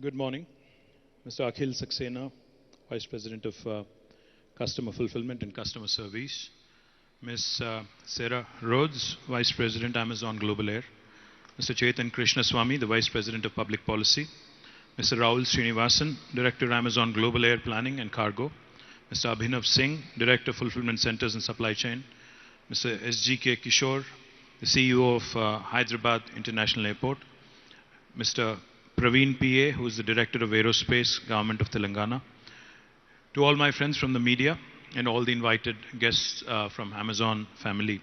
Good morning, Mr. Akhil Saxena, Vice President of Customer Fulfillment and Customer Service, Ms. Sarah Rhodes, Vice President, Amazon Global Air, Mr. Chetan Krishnaswamy, the Vice President of Public Policy, Mr. Rahul Srinivasan, Director, Amazon Global Air Planning and Cargo, Mr. Abhinav Singh, Director, Fulfillment Centers and Supply Chain, Mr. SGK Kishore, the CEO of Hyderabad International Airport, Mr. Praveen PA, who is the Director of Aerospace, Government of Telangana, to all my friends from the media and all the invited guests from Amazon family.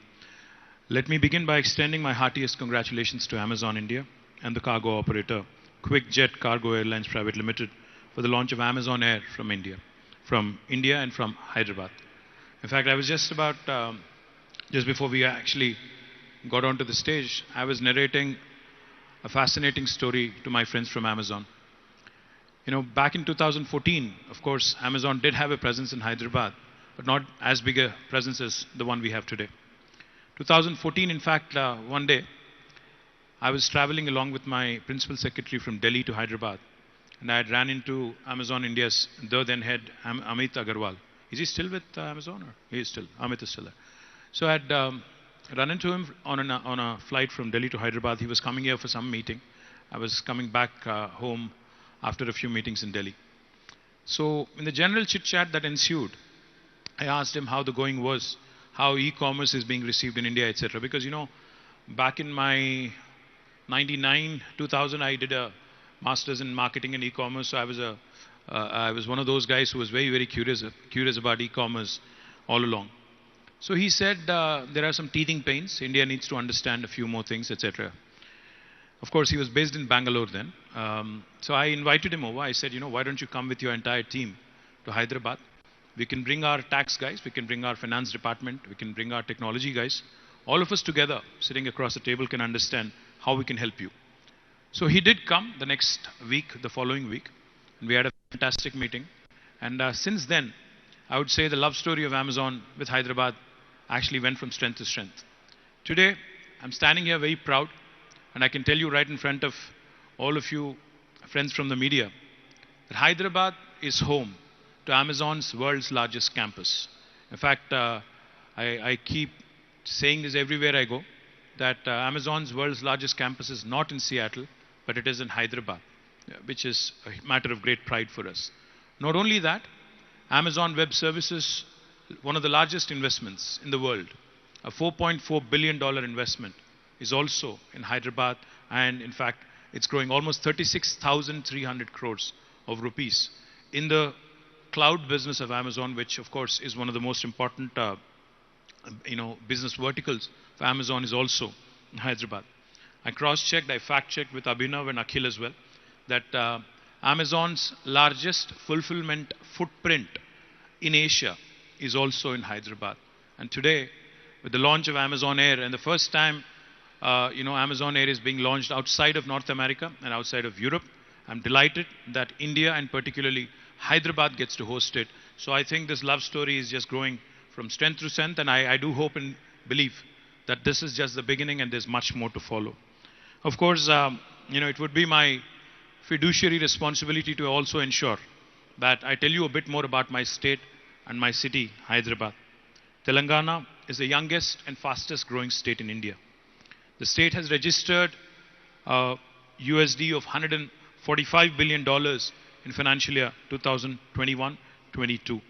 Let me begin by extending my heartiest congratulations to Amazon India and the cargo operator, QuickJet Cargo Airlines Private Limited, for the launch of Amazon Air from India and from Hyderabad. In fact, I was just before we actually got onto the stage, I was narrating a fascinating story to my friends from Amazon. You know, back in 2014, of course, Amazon did have a presence in Hyderabad, but not as big a presence as the one we have today. 2014, in fact, one day, I was traveling along with my principal secretary from Delhi to Hyderabad, and I had ran into Amazon India's then head, Amit Agarwal. Is he still with Amazon? Or he is still. Amit is still there. So I had run into him on a flight from Delhi to Hyderabad. He was coming here for some meeting. I was coming back home after a few meetings in Delhi. So in the general chit-chat that ensued, I asked him how the going was, how e-commerce is being received in India, etc. Because, you know, back in my 99, 2000, I did a master's in marketing and e-commerce. So I was one of those guys who was very, very curious about e-commerce all along. So he said there are some teething pains. India needs to understand a few more things, etc. Of course, he was based in Bangalore then. So I invited him over. I said, you know, why don't you come with your entire team to Hyderabad? We can bring our tax guys, we can bring our finance department, we can bring our technology guys. All of us together, sitting across the table, can understand how we can help you. So he did come the next week, the following week, and we had a fantastic meeting. And since then, I would say the love story of Amazon with Hyderabad actually went from strength to strength. Today, I'm standing here very proud, and I can tell you right in front of all of you friends from the media, that Hyderabad is home to Amazon's world's largest campus. In fact, I keep saying this everywhere I go, that Amazon's world's largest campus is not in Seattle, but it is in Hyderabad, which is a matter of great pride for us. Not only that, Amazon Web Services, one of the largest investments in the world, a $4.4 billion investment, is also in Hyderabad, and in fact, it's growing almost 36,300 crores of rupees in the cloud business of Amazon, which of course is one of the most important business verticals for Amazon, is also in Hyderabad. I cross-checked, I fact-checked with Abhinav and Akhil as well, that Amazon's largest fulfillment footprint in Asia is also in Hyderabad. And today, with the launch of Amazon Air, and the first time Amazon Air is being launched outside of North America and outside of Europe, I'm delighted that India and particularly Hyderabad gets to host it. So I think this love story is just growing from strength to strength, and I do hope and believe that this is just the beginning and there's much more to follow. Of course, it would be my fiduciary responsibility to also ensure that I tell you a bit more about my state and my city, Hyderabad. Telangana is the youngest and fastest growing state in India. The state has registered USD of $145 billion in financial year 2021-22.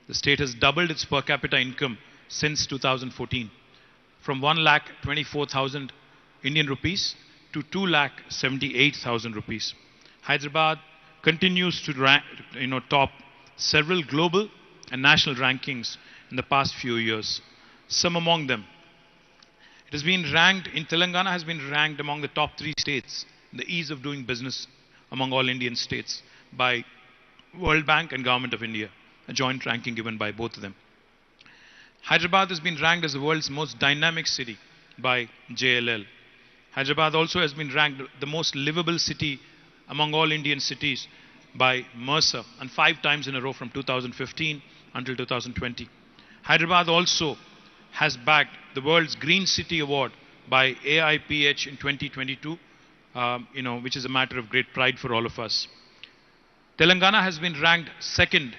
The state has doubled its per capita income since 2014, from 1,24,000 Indian rupees to 2,78,000 rupees. Hyderabad continues to top several global and national rankings in the past few years. Some among them, it has been ranked, in Telangana has been ranked among the top 3 states in the ease of doing business among all Indian states by World Bank and Government of India, a joint ranking given by both of them. Hyderabad has been ranked as the world's most dynamic city by JLL. Hyderabad also has been ranked the most livable city among all Indian cities by Mercer, and 5 times in a row from 2015 until 2020. Hyderabad also has bagged the world's Green City Award by AIPH in 2022, which is a matter of great pride for all of us. Telangana has been ranked second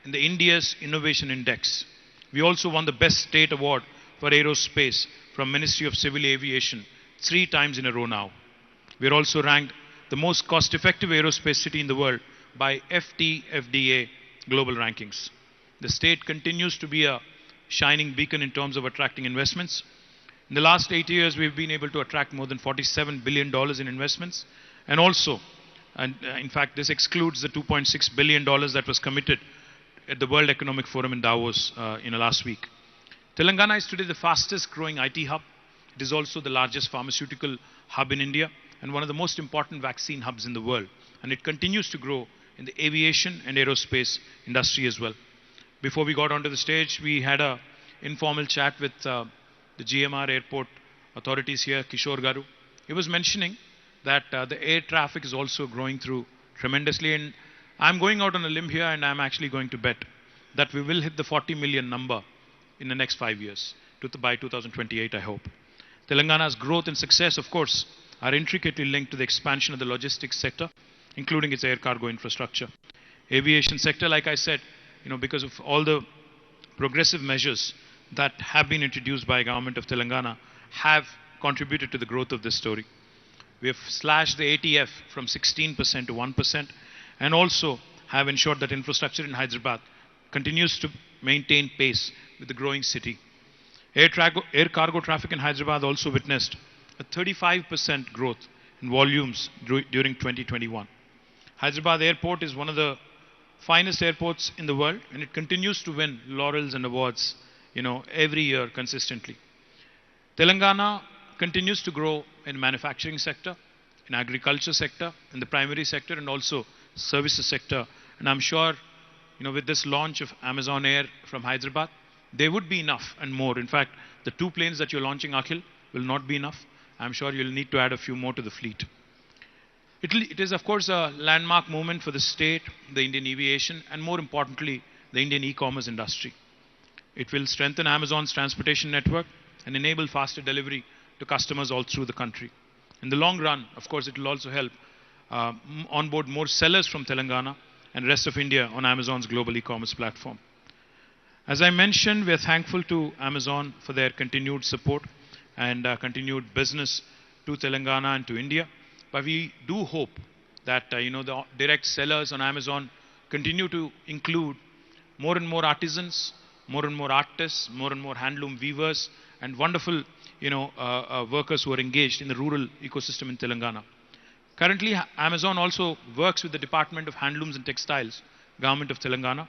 in the India's Innovation Index. We also won the Best State Award for Aerospace from Ministry of Civil Aviation 3 times in a row now. We are also ranked the most cost-effective aerospace city in the world by FTFDA global rankings. The state continues to be a shining beacon in terms of attracting investments. In the last 8 years, we've been able to attract more than $47 billion in investments. And also, in fact, this excludes the $2.6 billion that was committed at the World Economic Forum in Davos last week. Telangana is today the fastest growing IT hub. It is also the largest pharmaceutical hub in India and one of the most important vaccine hubs in the world. And it continues to grow in the aviation and aerospace industry as well. Before we got onto the stage, we had an informal chat with the GMR airport authorities here, Kishore Garu. He was mentioning that the air traffic is also growing through tremendously. And I'm going out on a limb here and I'm actually going to bet that we will hit the 40 million number in the next 5 years, by 2028, I hope. Telangana's growth and success, of course, are intricately linked to the expansion of the logistics sector, including its air cargo infrastructure. Aviation sector, like I said, because of all the progressive measures that have been introduced by government of Telangana, have contributed to the growth of this story. We have slashed the ATF from 16% to 1% and also have ensured that infrastructure in Hyderabad continues to maintain pace with the growing city. Air cargo traffic in Hyderabad also witnessed a 35% growth in volumes during 2021. Hyderabad Airport is one of the finest airports in the world and it continues to win laurels and awards, every year consistently. Telangana continues to grow in manufacturing sector, in agriculture sector, in the primary sector and also services sector. And I'm sure, with this launch of Amazon Air from Hyderabad, there would be enough and more. In fact, the 2 planes that you're launching, Akhil, will not be enough. I'm sure you'll need to add a few more to the fleet. It is, of course, a landmark moment for the state, the Indian aviation, and more importantly, the Indian e-commerce industry. It will strengthen Amazon's transportation network and enable faster delivery to customers all through the country. In the long run, of course, it will also help onboard more sellers from Telangana and rest of India on Amazon's global e-commerce platform. As I mentioned, we are thankful to Amazon for their continued support and continued business to Telangana and to India. But we do hope that the direct sellers on Amazon continue to include more and more artisans, more and more artists, more and more handloom weavers, and wonderful workers who are engaged in the rural ecosystem in Telangana. Currently, Amazon also works with the Department of Handlooms and Textiles, Government of Telangana,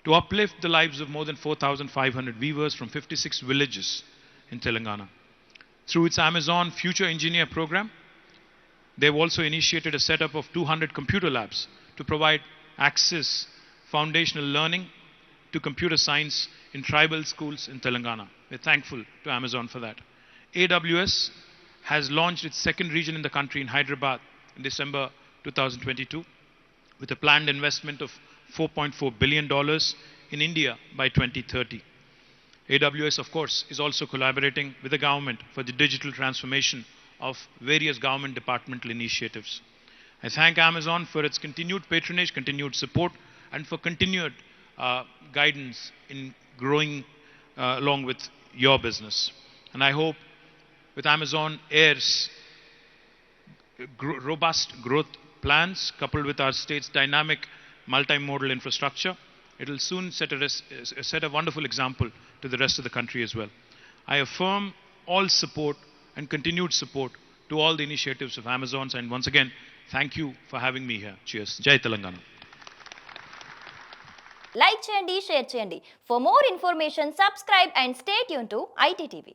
to uplift the lives of more than 4,500 weavers from 56 villages in Telangana. Through its Amazon Future Engineer program, they've also initiated a setup of 200 computer labs to provide access, foundational learning to computer science in tribal schools in Telangana. We're thankful to Amazon for that. AWS has launched its second region in the country in Hyderabad in December 2022 with a planned investment of $4.4 billion in India by 2030. AWS, of course, is also collaborating with the government for the digital transformation of various government departmental initiatives. I thank Amazon for its continued patronage, continued support, and for continued guidance in growing along with your business. And I hope with Amazon Air's robust growth plans, coupled with our state's dynamic multimodal infrastructure, it will soon set a wonderful example to the rest of the country as well. I affirm all support and continued support to all the initiatives of Amazon. And once again, thank you for having me here. Cheers. Jai Telangana. Like చేయండి, share చేయండి. For more information, subscribe and stay tuned to ITTV.